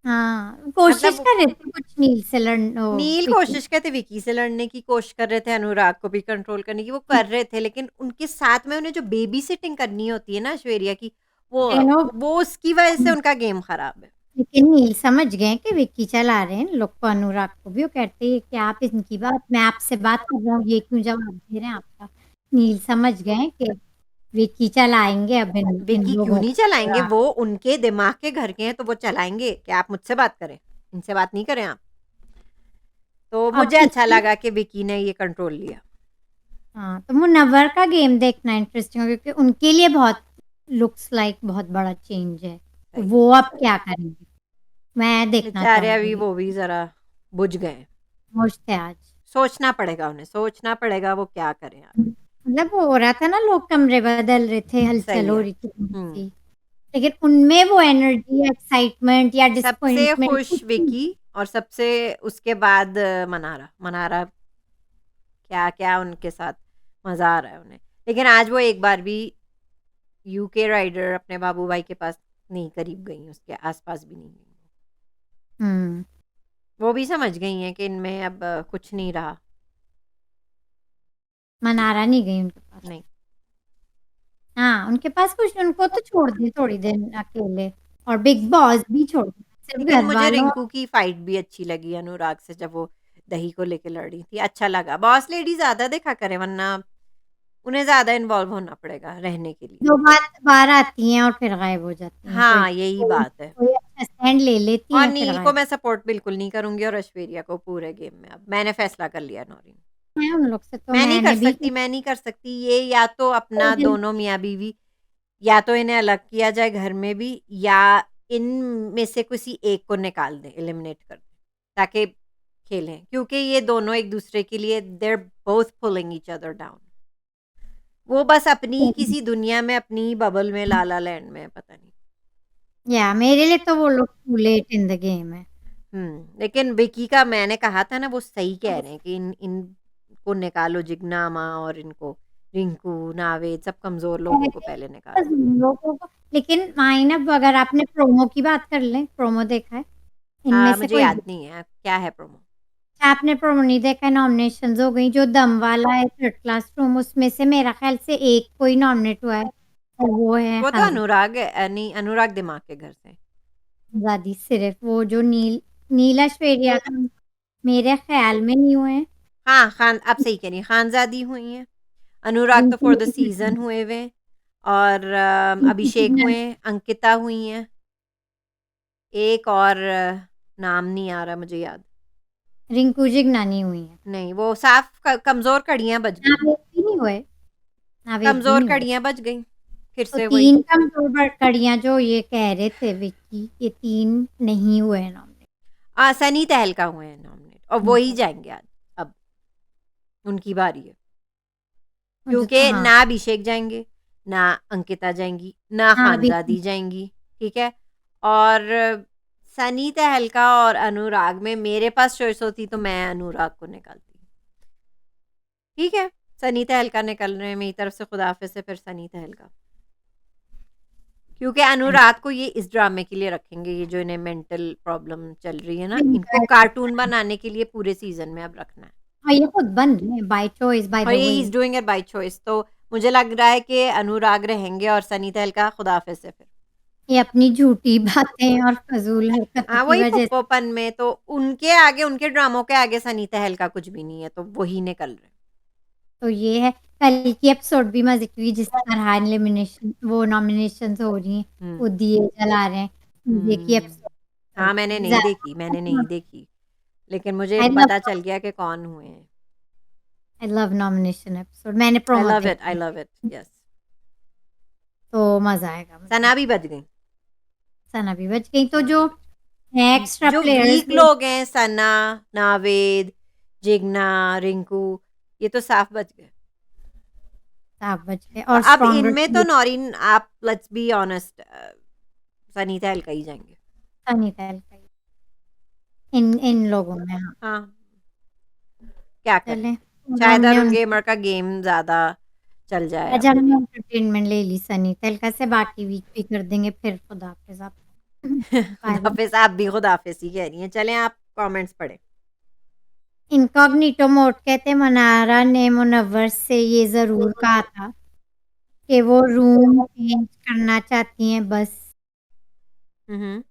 हाँ, कोशिश मतलब कर रहे थे कुछ नील से लड़ने, ओ नील विकी। कोशिश करते, विकी से लड़ने की कोशिश कर रहे थे, अनुराग को भी कंट्रोल करने की वो कर रहे थे, लेकिन उनके साथ में उन्हें जो बेबी सिटिंग करनी होती है ना ऐश्वर्या की, वो लेकिन वो उसकी वजह से उनका गेम खराब है। लेकिन नील समझ गए कि विक्की चला रहे हैं इन लोग को, अनुराग को भी। वो कहते हैं कि आप इनकी बात, मैं आपसे बात कर रहा हूँ, ये क्यों जवाब दे रहे हैं आपका। नील समझ गए कि विक्की चलाएंगे अब इन विकी क्यों लोगों नहीं को चलाएंगे? पूरा। वो उनके दिमाग के घर के हैं, तो वो चलाएंगे। क्या आप मुझसे बात करें, इनसे बात नहीं करें आप? तो अब मुझे अच्छा इसी लगा कि विकी ने ये कंट्रोल लिया। हाँ, तो मुनव्वर का गेम देखना इंटरेस्टिंग है, क्योंकि उनके लिए बहुत लुक्स लाइक बहुत बड़ा चेंज है। तो सही वो है। अब क्या करेंगे, मैं देखना बेचारे अभी चाहूंगी। वो भी जरा बुझ गए। मुझ थे आज सोचना पड़ेगा उन्हें, सोचना पड़ेगा वो क्या करें आप। मतलब वो हो रहा था ना, लोग कमरे बदल रहे थे, हलचल सही हो है। रही थी थोड़ी हम्म। सी, लेकिन उनमें वो एनर्जी, एक्साइटमेंट या सबसे डिसअपॉइंटमेंट खुश कुछ नहीं। विकी, और सबसे उसके बाद मनारा। मनारा क्या क्या उनके साथ मजा आ रहा है उन्हें। लेकिन आज वो एक बार भी यूके राइडर अपने बाबू भाई के पास नहीं करीब गई, उसके आसपास भी नहीं गई। हम्म। वो भी समझ गई हैं कि इनमें अब कुछ नहीं रहा। मनारा नहीं गई उनके पास। नहीं। हाँ, उनके पास कुछ, उनको तो छोड़ दी थोड़ी देर अकेले, और बिग बॉस भी छोड़ दिया, सिर्फ लेकिन घर मुझे वालों। रिंकू की फाइट भी अच्छी लगी अनुराग से, जब वो दही को लेके लड़ रही थी, अच्छा लगा। बॉस लेडी ज्यादा देखा करे, वरना उन्हें ज्यादा इन्वॉल्व होना पड़ेगा रहने के लिए। दो बार बार आती हैं और फिर गायब हो जाती हैं, कोई हाँ, यही कोई बात है। कोई अच्छा स्टैंड ले लेती और हैं फिर नील को गायब मैं सपोर्ट बिल्कुल नहीं करूँगी और ऐश्वर्या को पूरे गेम में। अब मैंने फैसला कर लिया नौरीन। हैं उन लोग से, तो मैं नहीं कर मैंने भी सकती, मैं नहीं कर सकती। ये या तो अपना दोनों मियाँ-बीवी या तो इन्हें अलग किया जाए घर में भी, या इनमें से किसी एक को निकाल दें, एलिमिनेट कर दें, ताकि खेलें। क्योंकि ये दोनों एक-दूसरे के लिए they are both pulling each other down. वो बस अपनी किसी दुनिया में, अपनी बबल में, ला ला लैंड में है, पता नहीं। या मेरे लिए तो वो लोग too late in the game है। लेकिन विकी का मैंने कहा था ना, वो सही कह रहे हैं कि इनको निकालो, जिग्नामा और इनको रिंकू, नावेद, सब कमज़ोर लोगों को पहले बस निकालो। लोगों को, लेकिन माइनब अगर आपने प्रोमो की बात कर लें, प्रोमो देखा है? इनमें से मुझे कोई, याद नहीं है, क्या है प्रोमो? आपने प्रोमो नहीं देखा है? नॉमिनेशंस हो गई, जो दम वाला है थर्ड क्लास प्रोमो, उसमें से मेरा ख्याल से एक कोई नॉमिनेट हुआ है और वो है वो तो अनुराग है, नहीं, अनुराग दिमाग के घर से। हंजादी। सिर्फ वो जो नीला श्वेरिया का मेरे ख्याल में नहीं हुए हैं। हाँ, खान, आप सही कह रही हैं, खानज़ादी हुई हैं। अनुराग तो फॉर द सीज़न हुए हुए हैं, और अभिषेक हुए हैं, अंकिता हुई हैं, एक और नाम नहीं आ रहा मुझे याद। रिंकू जिगनानी हुई है। नहीं, वो साफ कमज़ोर कड़ियाँ बच गई। नावेद भी नहीं हुए, नावेद भी कमज़ोर नहीं हुए। कड़ियाँ बच गई, फिर तो से वही। 3 कमज़ोर कड़ियाँ जो ये कह रहे थे विक्की, ये 3 नहीं हुए हैं नॉमिनेट। सनी तहलका हुए हैं नॉमिनेट, और वो ही जाएँगे आज, अब उनकी बारी है। मुझे तो क्योंकि हाँ, ना अभिषेक जाएँगे, ना अंकिता जाएँगी, ना हाँ अभी खानज़ादी जाएँगी, ठीक है? और सनी तहलका और अनुराग में मेरे पास चॉइस होती तो मैं अनुराग को निकालती। ठीक है, सनी तहलका निकल रहे हैं, मेरी तरफ से खुदाफ़िज़ है फिर सनी तहलका। क्योंकि अनुराग को ये इस ड्रामे के लिए रखेंगे, ये जो इन्हें मेंटल प्रॉब्लम चल रही है ना, इनको कार्टून बनाने के लिए पूरे सीज़न में अब रखना है। और ये खुद बन रहे हैं बाय चॉइस, बाय और द ये way. He is doing it by choice, तो मुझे लग रहा है कि अनुराग रहेंगे और सनी तहलका खुदाफ़िज़ है फिर। ये अपनी झूठी बातें और फजूल हरकतों हाँ, की वही वजह से, फुप्पोपन में तो उनके आगे, उनके ड्रामों के आगे सनी तहलका कुछ भी नहीं है, तो वही निकल रहे हैं। तो ये है। कल की एपिसोड भी मजे की हुई, जिस तरह एलिमिनेशन वो नॉमिनेशंस हो रही हैं, वो हुँ। दिए जला रहे हैं। ये की हुँ। एपिसोड हाँ, मैंने नहीं देखी, लेकिन मुझे आई लव पता चल गया कि कौन हुए हैं। आई लव नॉमिनेशन एपिसोड, मैंने प्रोमो आई देखा लव इट, यस। तो मजा आएगा मुझे। सना भी बच गई। सना भी बच गई, तो सना जो भी बच गई। एक्स्ट्रा जो प्लेयर्स वीक लोग हैं, सना, नावेद, जिग्ना, रिंकू, ये तो साफ बच गए। साफ बच गए, तो और अब स्ट्रॉन्गर इनमें तो नौरीन, आप लेट्स बी ऑनेस्ट, सनी तहलका ही जाएँगे। सनी तहलका इन इन लोगों में। हाँ, हाँ, क्या करें? चलें, और शायद हमने अरुण उन गेमर का गेम ज़्यादा चल जाए आज अब। हमने एंटरटेनमेंट ले ली सनी तहलका से, बाकी वीक भी कर देंगे फिर। खुदा हाफिज़ आप। Bye bye. खुदाफ़िज़, आप भी खुदाफ़िज़ ही कह रही हैं। चलें, आप कमेंट्स पढ़ें। इनकॉग्निटो मोड कहते, मनारा ने मुनव्वर से ये ज़रूर कहा था कि वो रूम चेंज करना चाहती हैं बस। हुँ, हुँ।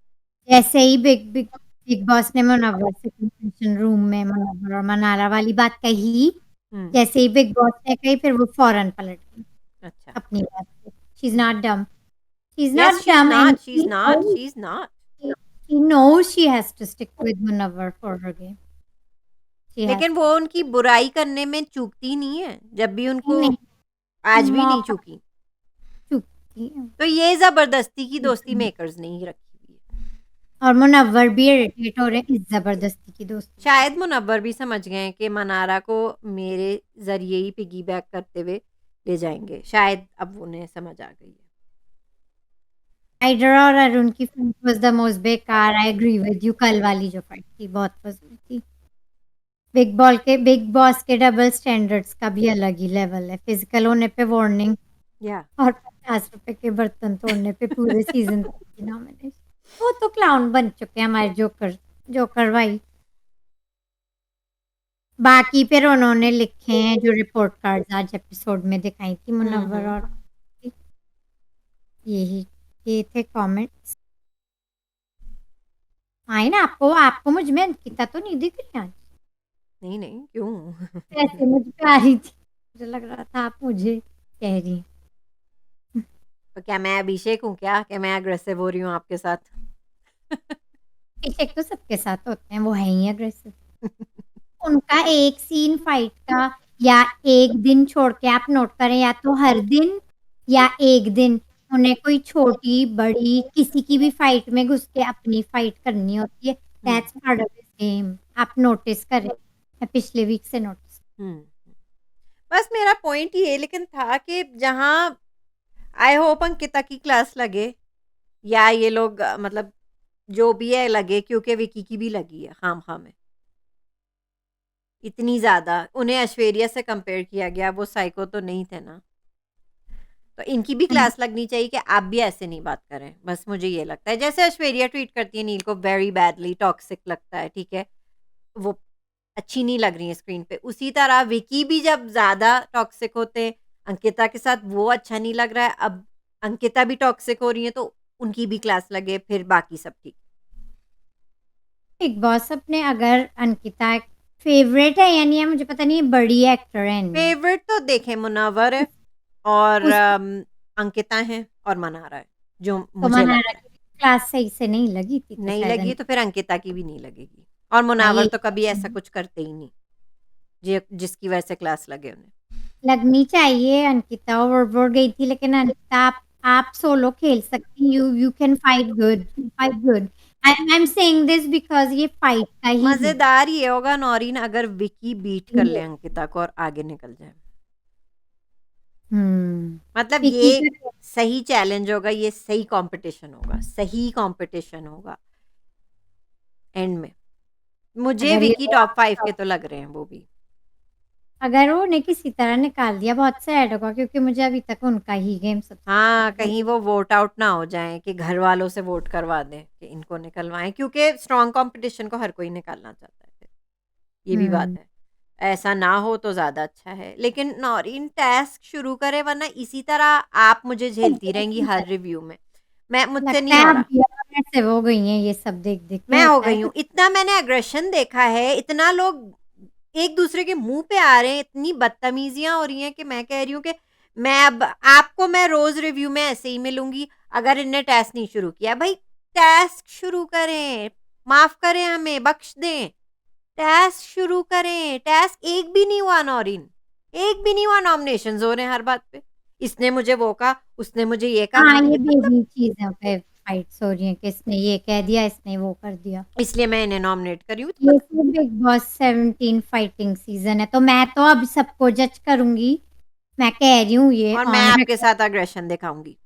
जैसे ही बिग बॉस ने मुनव्वर से कन्फेशन रूम में मुनव्वर और मनारा वाली बात कही, हुँ, जैसे ही बिग बॉस ने कही, फिर वो फौरन पलट गई अच्छा। अपनी बात पे। She is not dumb, she is yes, not dumb and she is not, she is not. she knows she has to stick with Munawwar for her game. She has लेकिन वो उनकी बुराई करने में चूकती नहीं है, जब भी नहीं, उनको, नहीं, आज भी नहीं मौका चूकी। चुकी है। तो ये ज़बरदस्ती की दोस्ती मेकर्स ने ही रखी हुई है। और मुनव्वर भी इरिटेट हो रहे हैं इस जबरदस्ती की दोस्ती से। शायद मुनव्वर भी समझ गए हैं कि मनारा को मेरे ज़रिए ही पिग्गीबैक करते हुए ले जाएँगे। शायद अब उन्हें समझ आ गई है। हाइड्रा और अरुण की फाइट वाज द मोस्ट बेकार, आई एग्री विद यू। कल वाली जो फाइट थी बहुत फजूल थी। बिग बॉस के डबल स्टैंडर्ड्स का भी अलग ही लेवल है। फिजिकल होने पे वार्निंग या और 50 रुपए के बर्तन तोड़ने पे पूरे सीजन की नॉमिनेशन। वो तो क्लाउन बन चुके हैं हमारे जोकर, जोकर भाई। बाकी फिर उन्होंने लिखे हैं जो रिपोर्ट कार्ड्स आज एपिसोड में दिखाई थी मुनव्वर और यही ये थे कमेंट्स। आए ना, आपको आपको मुझ में अंकिता तो नहीं दिख रही आज? नहीं, नहीं, क्यों? ऐसे मुझ पे आ रही थी, मुझे लग रहा था आप मुझे कह रही हैं। तो क्या मैं अभिषेक हूँ क्या? कि मैं अग्रेसिव हो रही हूँ आपके साथ? अभिषेक तो सबके साथ होते हैं, वो है ही अग्रेसिव। उनका एक सीन फाइट का या एक दिन छोड़ के आप नोट करें, या तो हर दिन या एक दिन उन्हें कोई छोटी बड़ी किसी की भी फाइट में घुस के अपनी फाइट करनी होती है। Hmm that's part of this game. आप नोटिस करें, मैं पिछले वीक से नोटिस। हम्म बस मेरा पॉइंट ये लेकिन था कि जहाँ आई होप अंकिता की क्लास लगे या ये लोग मतलब जो भी है लगे, क्योंकि विकी की भी लगी है खाम खाम में इतनी ज्यादा। उन्हें ऐश्वर्या से कंपेयर किया गया, वो साइको तो नहीं थे ना, तो इनकी भी क्लास लगनी चाहिए कि आप भी ऐसे नहीं बात करें। बस मुझे ये लगता है जैसे ऐश्वर्या ट्रीट करती है नील को वेरी बैडली, टॉक्सिक लगता है, ठीक है, वो अच्छी नहीं लग रही है स्क्रीन पे, उसी तरह विकी भी जब ज्यादा टॉक्सिक होते हैं अंकिता के साथ वो अच्छा नहीं लग रहा है। अब अंकिता भी टॉक्सिक हो रही है तो उनकी भी क्लास लगे, फिर बाकी सब ठीक। बिग बॉस अपने अगर अंकिता फेवरेट है या नहीं है मुझे पता नहीं, बड़ी एक्टर है इनमें। फेवरेट तो देखें मुनव्वर है और उस अंकिता है और मनारा है जो तो मुझे मनारा लगता है। की क्लास सही से नहीं लगी थी, तो नहीं शायद लगी तो फिर अंकिता की भी नहीं लगेगी, और हाँ मुनावर ये तो कभी ऐसा कुछ करते ही नहीं जिसकी वजह से क्लास लगे उन्हें। लगनी चाहिए। अंकिता ओवरबोर्ड गई थी, लेकिन अंकिता आप सोलो खेल सकती, you can fight good. I am saying this because ये फाइट का ही है। मजेदार ये होगा नौरीन अगर विकी बीट कर ले अंकिता को और आगे निकल जाए, मतलब विकी ये का सही चैलेंज होगा, ये सही कंपटीशन होगा, सही कंपटीशन होगा एंड में। मुझे अगर ये विकी टॉप 5 के तो लग रहे हैं वो भी। अगर वो ने किसी तरह निकाल दिया बहुत सैड होगा, क्योंकि मुझे अभी तक उनका ही गेम सबसे अच्छा हाँ, लगा। कहीं वो वोट आउट ना हो जाए कि घर वालों से वोट करवा दें कि इनको निकलवाएं, क्योंकि स्ट्रॉन्ग कंपटीशन को हर कोई निकालना चाहता है फिर। ये भी बात हम्म है, ऐसा ना हो तो ज्यादा अच्छा है। लेकिन नौरीन टास्क शुरू करे, वरना इसी तरह आप मुझे झेलती रहेंगी हर रिव्यू में। मैं मुझसे लगता नहीं है हो आप रहा। भी ऐसे हो गई हैं, ये सब देख देख के मैं हो होता गई है। हूँ, इतना मैंने एग्रेशन देखा है, इतना लोग एक दूसरे के मुंह पे आ रहे हैं, इतनी बदतमीजियां हो रही हैं कि मैं कह रही हूँ कि मैं अब आपको मैं रोज रिव्यू में ऐसे ही मिलूंगी अगर इनने टेस्ट नहीं शुरू किया। भाई टेस्ट शुरू करें, माफ करें, हमें बख्श दें, टेस्ट शुरू करें। टेस्ट एक भी नहीं हुआ नौरीन, एक भी नहीं हुआ। नॉमिनेशन हो रहे हैं हर बात पे, इसने मुझे वो कहा, उसने मुझे ये कहा, हाँ, ये मतलब बेबी चीज़ों पे फाइट्स हो रही हैं कि इसने ये कह दिया, इसने वो कर दिया। इसलिए मैं इन्हें नॉमिनेट करी हूँ। तो ये मतलब सिर्फ बिग बॉस 17 फाइटिंग सीजन है, तो मैं तो अब सबको जज करूंगी। मैं कह रही हूँ ये और मैं ऑन आपके रिकॉर्ड, साथ अग्रेशन दिखाऊंगी।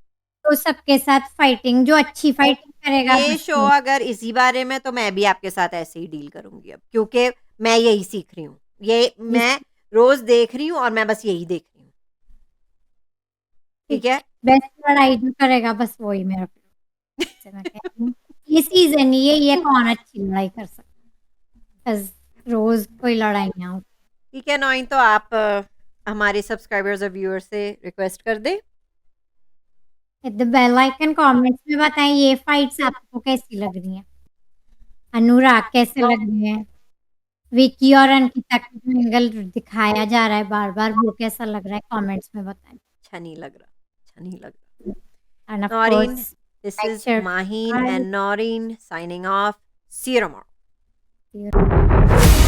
तो सबके साथ फाइटिंग, जो अच्छी फाइटिंग करेगा ये बस शो वो। अगर इसी बारे में, तो मैं भी आपके साथ ऐसे ही डील करूंगी अब, क्योंकि मैं यही सीख रही हूँ, ये मैं रोज देख रही हूँ और मैं बस यही देख रही हूँ। ठीक है। बेस्ट लड़ाई जो करेगा बस वही मेरा favorite है, मैं कह रही हूँ। ये सीजन ही है, ये कौन अच्छी लड़ाई कर सकता है, रोज कोई लड़ाई ना हो। ठीक है नॉइन, तो आप हमारे सब्सक्राइबर्स और व्यूअर्स से रिक्वेस्ट कर दें। Hit the bell icon, comments में बताएं ये फाइट्स आपको कैसी लग रही हैं, अनुराग कैसे लग रहे हैं, विकी और अंकिता का जो एंगल दिखाया जा रहा है बार बार, वो कैसा लग रहा है, कमेंट्स में बताएं। अच्छा नहीं लग रहा, अच्छा नहीं लग रहा। End of Naureen, course this like is share Maheen and Naureen signing off. See you tomorrow. Subscribe.